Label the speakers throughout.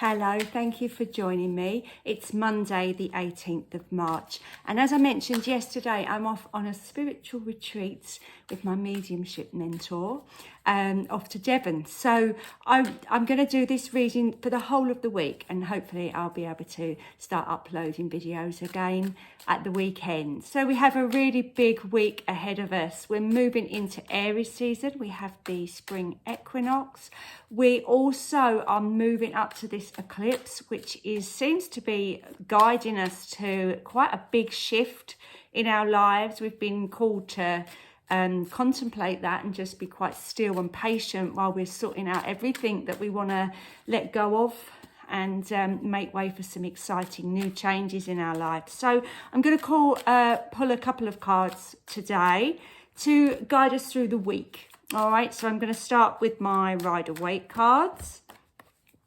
Speaker 1: Hello, thank you for joining me. It's Monday, the 18th of March. And as I mentioned yesterday, I'm off on a spiritual retreat with my mediumship mentor, off to Devon. So I'm going to do this reading for the whole of the week, and hopefully I'll be able to start uploading videos again at the weekend. So we have a really big week ahead of us. We're moving into Aries season. We have the spring equinox. We also are moving up to this eclipse, which seems to be guiding us to quite a big shift in our lives. We've been called to contemplate that and just be quite still and patient while we're sorting out everything that we want to let go of and make way for some exciting new changes in our life. So I'm going to pull a couple of cards today to guide us through the week. All right, so I'm going to start with my Rider-Waite cards.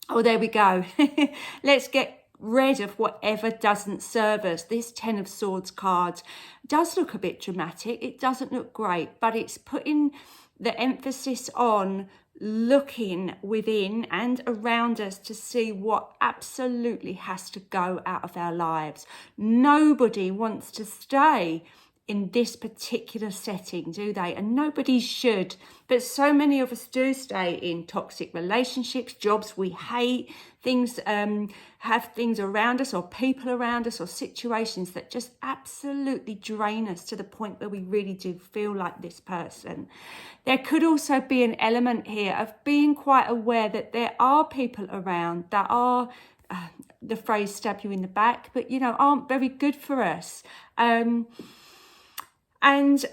Speaker 1: Oh, there we go. Let's get rid of whatever doesn't serve us. This Ten of Swords card does look a bit dramatic. It doesn't look great, but it's putting the emphasis on looking within and around us to see what absolutely has to go out of our lives. Nobody wants to stay in this particular setting, do they? And nobody should, but so many of us do stay in toxic relationships, jobs we hate, things have things around us or people around us or situations that just absolutely drain us to the point where we really do feel like this person. There could also be an element here of being quite aware that there are people around that are the phrase stab you in the back, but aren't very good for us. And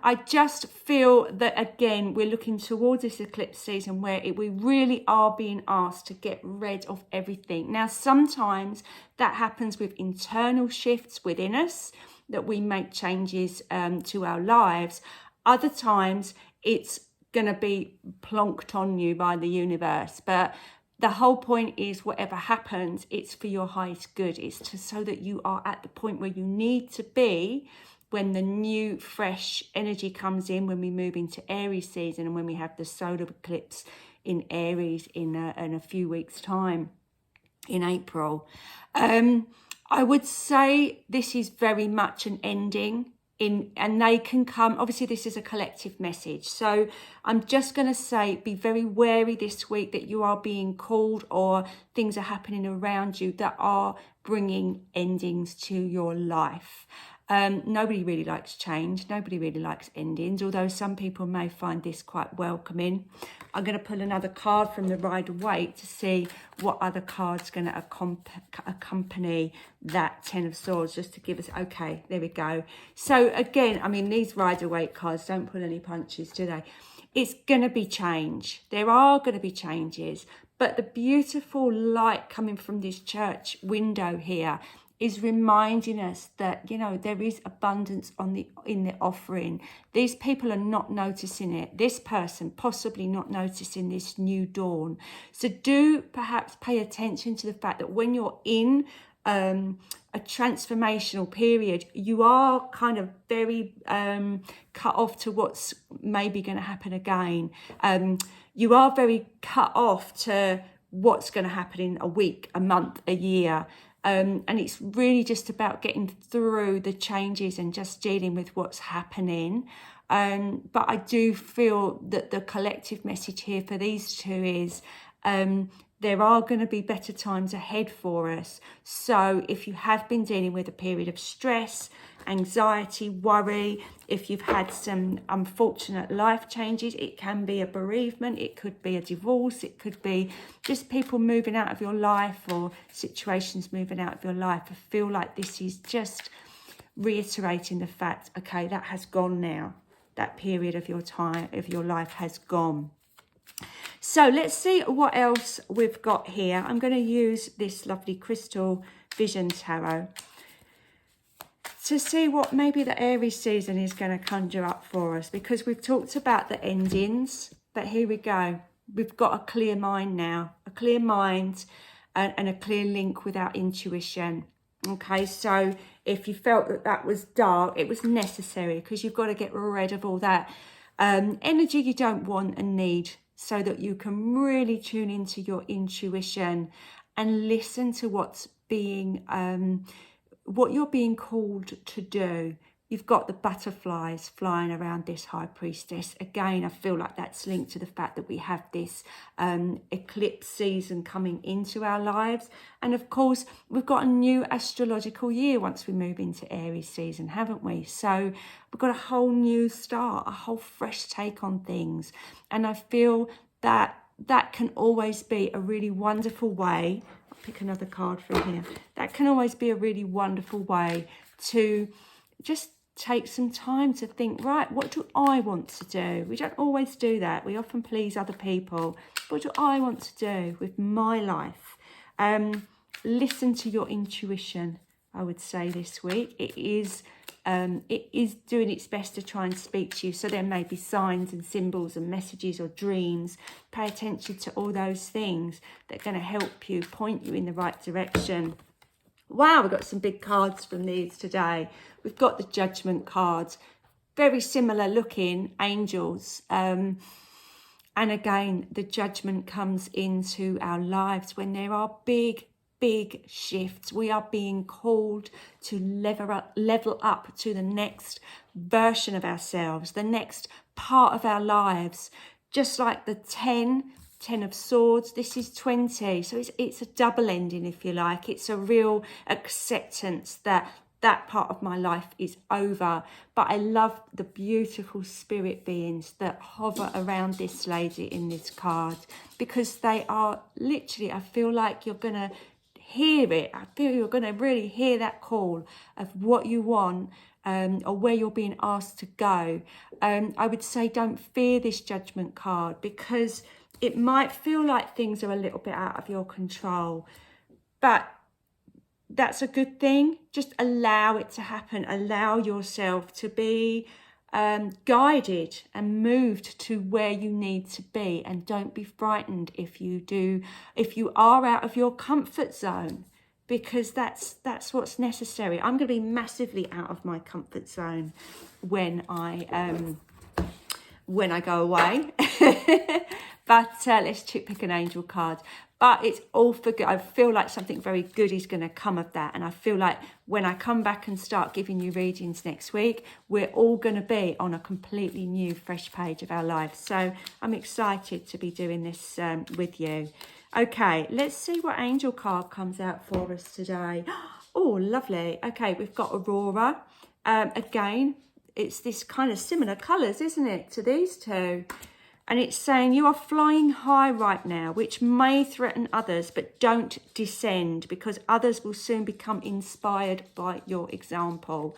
Speaker 1: I just feel that, again, we're looking towards this eclipse season where we really are being asked to get rid of everything. Now, sometimes that happens with internal shifts within us, that we make changes to our lives. Other times, it's going to be plonked on you by the universe. But the whole point is, whatever happens, it's for your highest good. It's so that you are at the point where you need to be when the new fresh energy comes in, when we move into Aries season and when we have the solar eclipse in Aries in a few weeks' time in April. I would say this is very much an ending and they can come, obviously this is a collective message. So I'm just going to say, be very wary this week that you are being called or things are happening around you that are bringing endings to your life. Nobody really likes change. Nobody really likes endings, although some people may find this quite welcoming. I'm going to pull another card from the Rider-Waite to see what other card's going to accompany that Ten of Swords, just to give us, okay, there we go. So again, I mean, these Rider-Waite cards don't pull any punches, do they? It's going to be change. There are going to be changes, but the beautiful light coming from this church window here is reminding us that, there is abundance in the offering. These people are not noticing it. This person possibly not noticing this new dawn. So do perhaps pay attention to the fact that when you're in a transformational period, you are kind of very cut off to what's maybe going to happen again. You are very cut off to what's going to happen in a week, a month, a year. And it's really just about getting through the changes and just dealing with what's happening. But I do feel that the collective message here for these two is there are going to be better times ahead for us. So if you have been dealing with a period of stress, anxiety, worry, if you've had some unfortunate life changes, it can be a bereavement, it could be a divorce, it could be just people moving out of your life or situations moving out of your life. I feel like this is just reiterating the fact, okay, that has gone now. That period of your time, of your life has gone. So let's see what else we've got here. I'm going to use this lovely Crystal Vision Tarot to see what maybe the Aries season is going to conjure up for us, because we've talked about the endings, but here we go. We've got a clear mind now, a clear mind and a clear link with our intuition. Okay, so if you felt that was dark, it was necessary, because you've got to get rid of all that energy you don't want and need. so that you can really tune into your intuition and listen to what you're being called to do. You've got the butterflies flying around this high priestess. Again, I feel like that's linked to the fact that we have this eclipse season coming into our lives. And of course, we've got a new astrological year once we move into Aries season, haven't we? So we've got a whole new start, a whole fresh take on things. And I feel that that can always be a really wonderful way. I'll pick another card from here. That can always be a really wonderful way to just take some time to think, right, what do I want to do? We don't always do that. We often please other people. What do I want to do with my life? Listen to your intuition, I would say this week. It is doing its best to try and speak to you. So there may be signs and symbols and messages or dreams. Pay attention to all those things that are going to help you, point you in the right direction. Wow, we've got some big cards from these today. We've got the Judgment cards, very similar looking angels. And again, the Judgment comes into our lives when there are big shifts. We are being called to level up to the next version of ourselves, the next part of our lives. Just like the 10 of Swords, this is 20. So it's a double ending, if you like. It's a real acceptance that that part of my life is over. But I love the beautiful spirit beings that hover around this lady in this card, because they are literally, I feel like you're going to hear it. I feel you're going to really hear that call of what you want, or where you're being asked to go. I would say don't fear this Judgment card, because it might feel like things are a little bit out of your control, but that's a good thing. Just allow it to happen. Allow yourself to be guided and moved to where you need to be, and don't be frightened if you are out of your comfort zone, because that's what's necessary. I'm going to be massively out of my comfort zone when I go away. But let's pick an angel card. But it's all for good. I feel like something very good is going to come of that. And I feel like when I come back and start giving you readings next week, we're all going to be on a completely new, fresh page of our lives. So I'm excited to be doing this with you. Okay, let's see what angel card comes out for us today. Oh, lovely. Okay, we've got Aurora. Again, it's this kind of similar colours, isn't it, to these two? And it's saying you are flying high right now, which may threaten others, but don't descend, because others will soon become inspired by your example.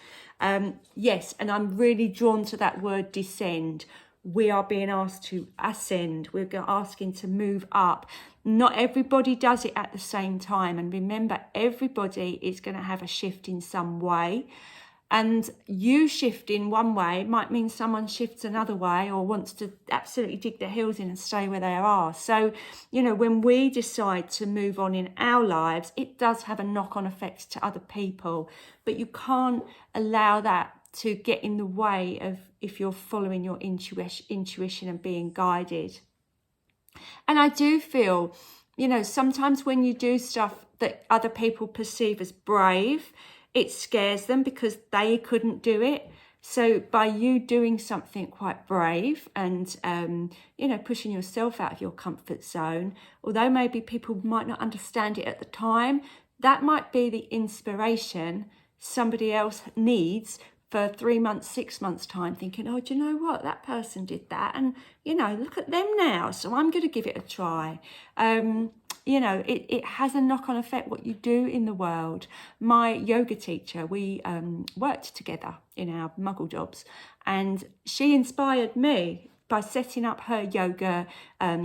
Speaker 1: Yes, and I'm really drawn to that word descend. We are being asked to ascend. We're asking to move up. Not everybody does it at the same time. And remember, everybody is going to have a shift in some way. And you shifting one way might mean someone shifts another way, or wants to absolutely dig their heels in and stay where they are. So, you know, when we decide to move on in our lives, it does have a knock-on effect to other people. But you can't allow that to get in the way of if you're following your intuition and being guided. And I do feel, you know, sometimes when you do stuff that other people perceive as brave, it scares them because they couldn't do it. So by you doing something quite brave and, you know, pushing yourself out of your comfort zone, although maybe people might not understand it at the time, that might be the inspiration somebody else needs for 3 months, 6 months time, thinking, oh, do you know what? That person did that. And, you know, look at them now. So I'm going to give it a try. You know, it has a knock-on effect what you do in the world. My yoga teacher, we worked together in our muggle jobs, and she inspired me by setting up her yoga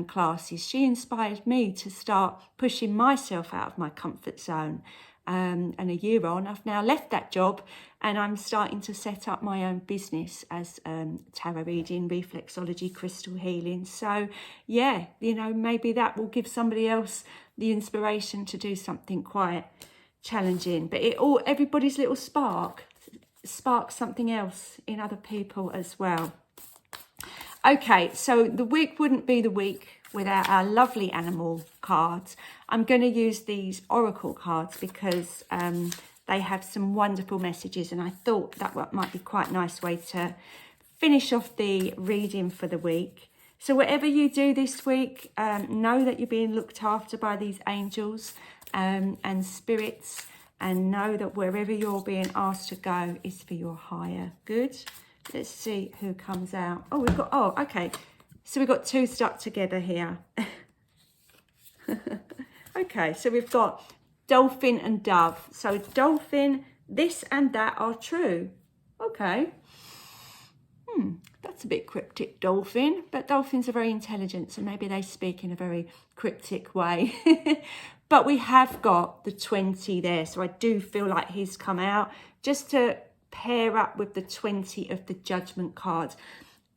Speaker 1: classes. She inspired me to start pushing myself out of my comfort zone. And a year on, I've now left that job and I'm starting to set up my own business as tarot reading, reflexology, crystal healing. So, yeah, you know, maybe that will give somebody else the inspiration to do something quite challenging. But everybody's little sparks something else in other people as well. Okay, so the week wouldn't be the week without our lovely animal cards. I'm going to use these oracle cards because they have some wonderful messages, and I thought that might be quite a nice way to finish off the reading for the week. So whatever you do this week, know that you're being looked after by these angels and spirits, and know that wherever you're being asked to go is for your higher good. Let's see who comes out. Oh, okay. So we've got two stuck together here. Okay, so we've got dolphin and dove. So dolphin, this and that are true. Okay. That's a bit cryptic, dolphin. But dolphins are very intelligent, so maybe they speak in a very cryptic way. But we have got the 20 there, so I do feel like he's come out just to pair up with the 20 of the judgment card.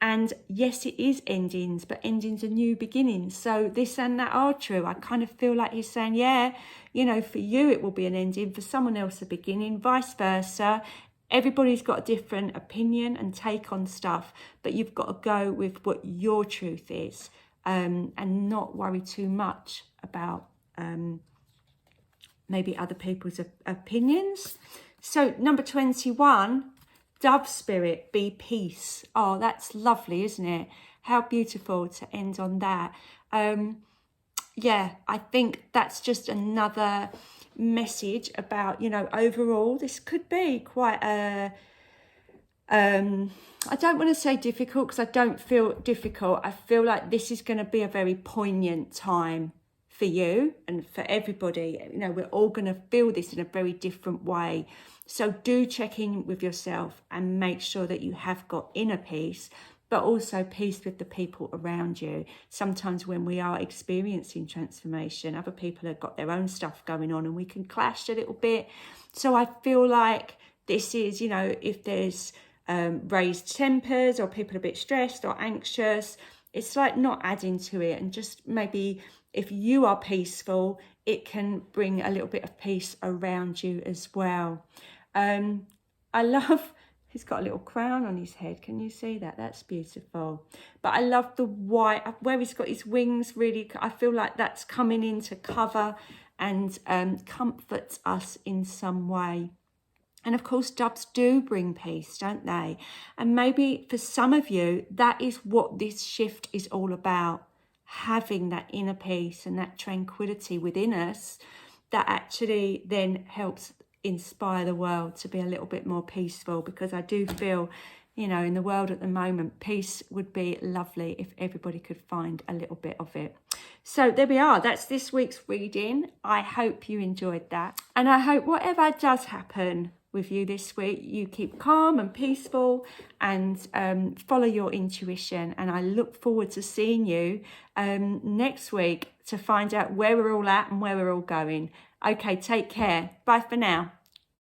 Speaker 1: And yes, it is endings, but endings are new beginnings. So this and that are true. I kind of feel like he's saying, yeah, you know, for you it will be an ending, for someone else a beginning, vice versa. Everybody's got a different opinion and take on stuff, but you've got to go with what your truth is, and not worry too much about maybe other people's opinions. So number 21, dove spirit, be peace. Oh, that's lovely, isn't it? How beautiful to end on that. Yeah, I think that's just another message about, you know, overall, this could be quite a, I don't want to say difficult because I don't feel difficult. I feel like this is going to be a very poignant time for you and for everybody. You know, we're all going to feel this in a very different way. So do check in with yourself and make sure that you have got inner peace, but also peace with the people around you. Sometimes when we are experiencing transformation, other people have got their own stuff going on and we can clash a little bit. So I feel like this is, you know, if there's raised tempers or people are a bit stressed or anxious, it's like not adding to it, and just maybe if you are peaceful, it can bring a little bit of peace around you as well. I love, he's got a little crown on his head. Can you see that? That's beautiful. But I love the white, where he's got his wings, really, I feel like that's coming in to cover and comfort us in some way. And of course, doves do bring peace, don't they? And maybe for some of you, that is what this shift is all about. Having that inner peace and that tranquility within us that actually then helps inspire the world to be a little bit more peaceful, because I do feel, you know, in the world at the moment, peace would be lovely if everybody could find a little bit of it. So there we are. That's this week's reading. I hope you enjoyed that. And I hope whatever does happen with you this week, you keep calm and peaceful and follow your intuition. And I look forward to seeing you next week to find out where we're all at and where we're all going. Okay, take care. Bye for now.